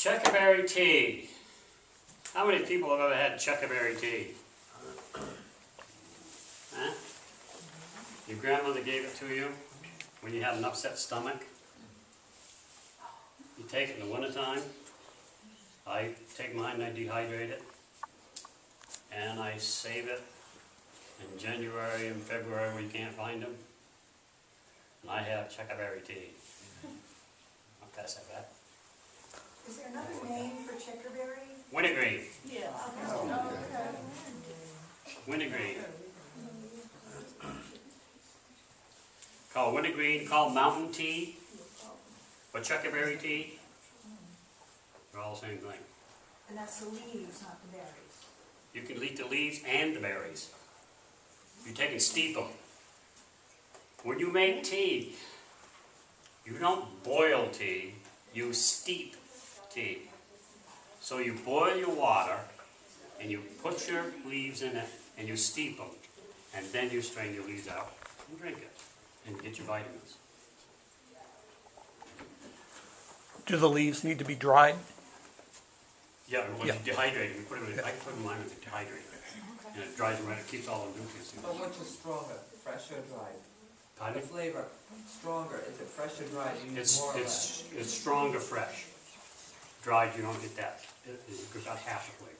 Checkerberry tea. How many people have ever had checkerberry tea? Huh? Your grandmother gave it to you when you had an upset stomach? You take it in the wintertime. I take mine and I dehydrate it. And I save it in January and February when you can't find them. And I have checkerberry tea. I'll pass that back. Is there another name for checkerberry? Wintergreen. Yeah. Wintergreen. Called wintergreen, called mountain tea, or checkerberry tea. They're all the same thing. And that's the leaves, not the berries. You can eat the leaves and the berries. You take and steep them. When you make tea, you don't boil tea, you steep tea. So you boil your water, and you put your leaves in it, and you steep them, and then you strain your leaves out and drink it, and get your vitamins. Do the leaves need to be dried? Yeah, when you dehydrate them, you put them in, I put them in the dehydrator, and it dries them right, it keeps all the nutrients in But it. which is stronger, fresh or dried? The Pardon? flavor, stronger, is it fresh or dried? You use more or less? It's stronger fresh. Dried, you don't get that. It goes about half the flavor.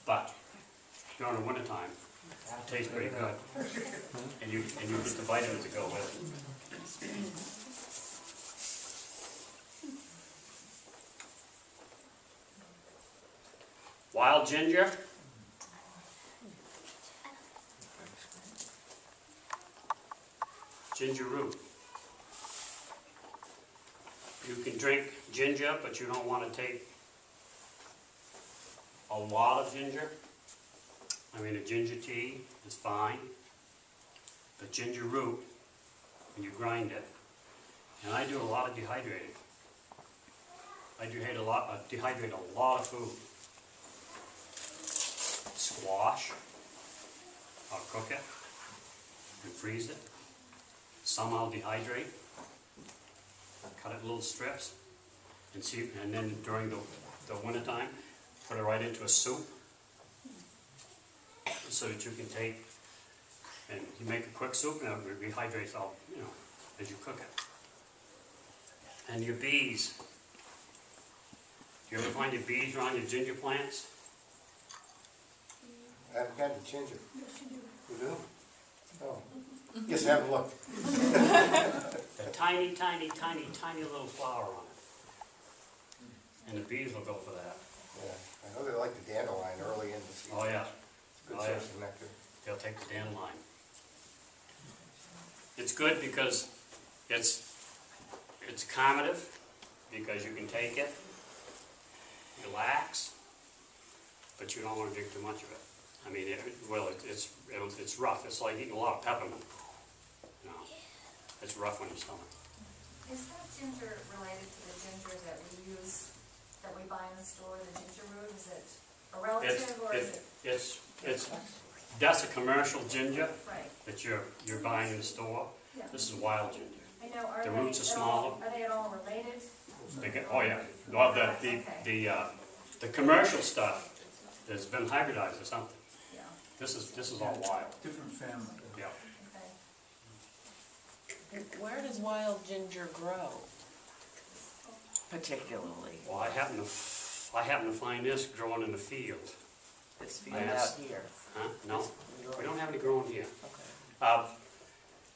But during the wintertime, it tastes pretty good. And you get the vitamins that go with it. Wild ginger. Ginger root. You can drink ginger, but you don't want to take a lot of ginger. I mean, a ginger tea is fine. But ginger root, when you grind it, and I do a lot of dehydrating. I dehydrate a lot of food. Squash, I'll cook it and freeze it. Some I'll dehydrate, cut it in little strips, and then during the wintertime, put it right into a soup so that you can take, and you make a quick soup and it rehydrates all, as you cook it. And your bees. Do you ever find your bees around your ginger plants? I haven't got the ginger. You do? Oh. Guess I haven't looked. A tiny, tiny, tiny, tiny little flower on it. And the bees will go for that. Yeah. I know they like the dandelion early in the season. Oh, yeah. It's a good source of nectar. They'll take the dandelion. It's good because it's calmative, because you can take it, relax, but you don't want to drink too much of it. I mean, it's rough. It's like eating a lot of peppermint. It's rough on your stomach. Is that ginger related to the gingers that we use, that we buy in the store, the ginger root? Is it a relative or is it? That's a commercial ginger Right. that you're buying in the store. Yeah. This is wild ginger. I know, The roots are smaller. Are they at all related? Oh yeah. Well, the commercial stuff has been hybridized or something. Yeah. This is all wild. Different family. Yeah. Okay. Where does wild ginger grow? Particularly, Well, I happen to find this growing in the field. this field Yes. out here. Huh? No, we don't have any growing here. Okay.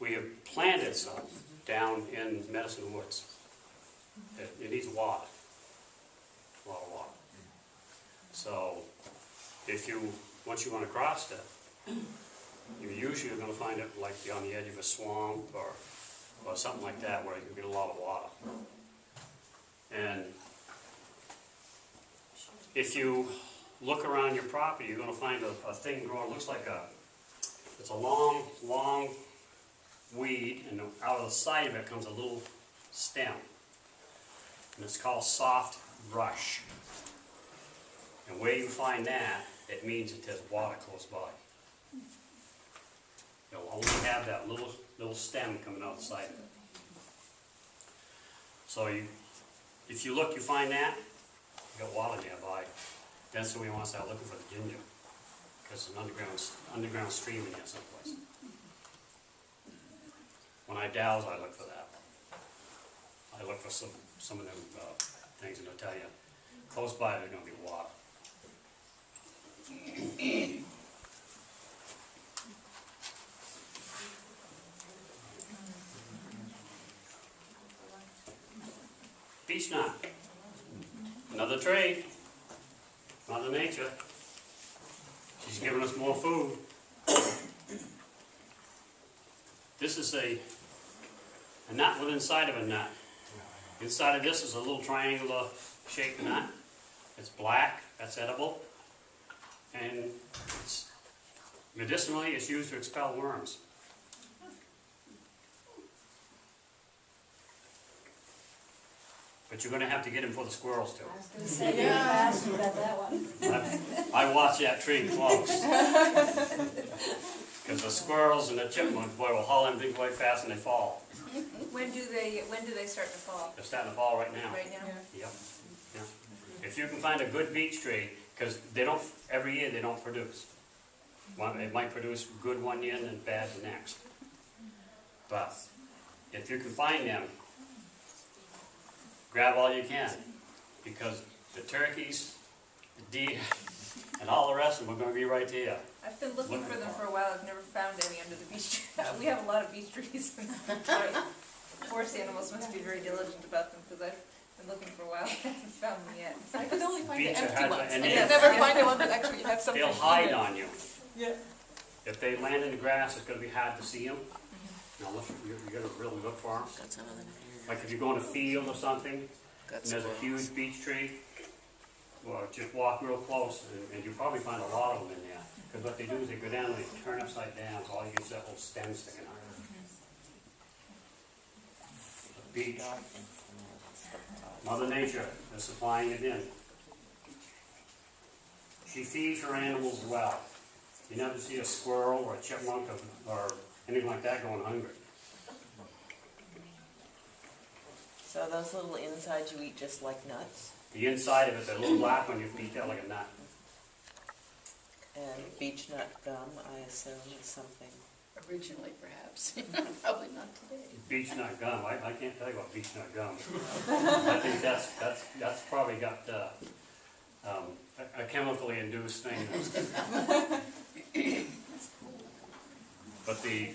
We have planted some down in Medicine Woods. It needs water, a lot of water. So, once you run across it, you usually are going to find it like on the edge of a swamp or something like that where you get a lot of water. And if you look around your property, you're going to find a thing growing. Looks like it's a long, long weed, and out of the side of it comes a little stem. And it's called soft brush. And where you find that, it means that there's water close by. You'll only have that little stem coming out the side of it. So if you look, you find that, got water nearby, that's when we want to start looking for the ginger. Because there's an underground stream in here someplace. When I douse, I look for that. I look for some of them things, and I'll tell you, close by there's gonna be water. Beech nut, another trade, Mother Nature. She's giving us more food. This is a nut with inside of a nut. Inside of this is a little triangular shaped nut. It's black, that's edible. And medicinally, it's used to expel worms. But you're gonna have to get them for the squirrels too. I was gonna say, you're fast, you got that one. I watch that tree close. Because the squirrels and the chipmunks, boy, will haul them things way fast and they fall. When do they start to fall? They're starting to fall right now. Right now? Yep, yeah. If you can find a good beech tree, because they don't, every year they don't produce. It might produce good one year and then bad the next. But if you can find them, grab all you can, because the turkeys, the deer, and all the rest of them are going to be right there. I've been looking for them for a while. I've never found any under the beech tree. We have a lot of beech trees. Forest animals must be very diligent about them, because I've been looking for a while. I haven't found them yet. I could only find the Beech are empty hard to- ones. I and could they- never find the one that actually had something. They'll in hide it. on you. Yeah. If they land in the grass, it's going to be hard to see them. Now look, you got to really look for them. Got some of them here. Like if you go in a field or something, Got and there's a squirrels. huge beech tree, well, just walk real close, and you'll probably find a lot of them in there. Because what they do is they go down and they turn upside down, so all you get is that little stem sticking out. Beech, Mother Nature is supplying it in. She feeds her animals well. You never see a squirrel or a chipmunk or anything like that going hungry. So those little insides you eat just like nuts? The inside of it, that little black one, you beat that like a nut. And beech nut gum, I assume, is something. Originally, perhaps. Probably not today. Beech nut gum, I can't tell you about beech nut gum. I think that's probably got a chemically induced thing. But the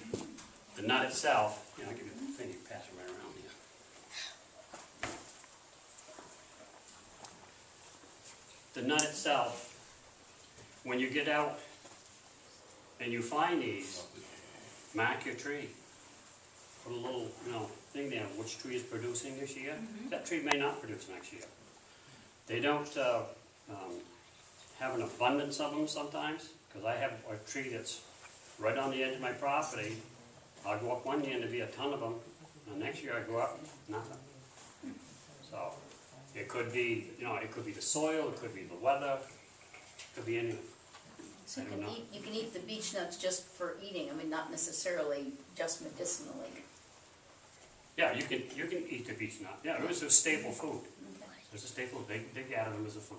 nut itself, I'll give you the thing, you pass it right around here. The nut itself, when you get out and you find these, mark your tree. Put a little, thing there, which tree is producing this year. That tree may not produce next year. They don't have an abundance of them sometimes, because I have a tree that's right on the edge of my property. I'll go up one year and there'll be a ton of them, and the next year I go up, nothing. So, it could be, it could be the soil, it could be the weather, it could be anything. So I don't know. you can eat the beech nuts just for eating, I mean, not necessarily just medicinally. Yeah, you can eat the beech nut. Yeah, it was a staple food. Okay. It's a staple. They gather them as a food.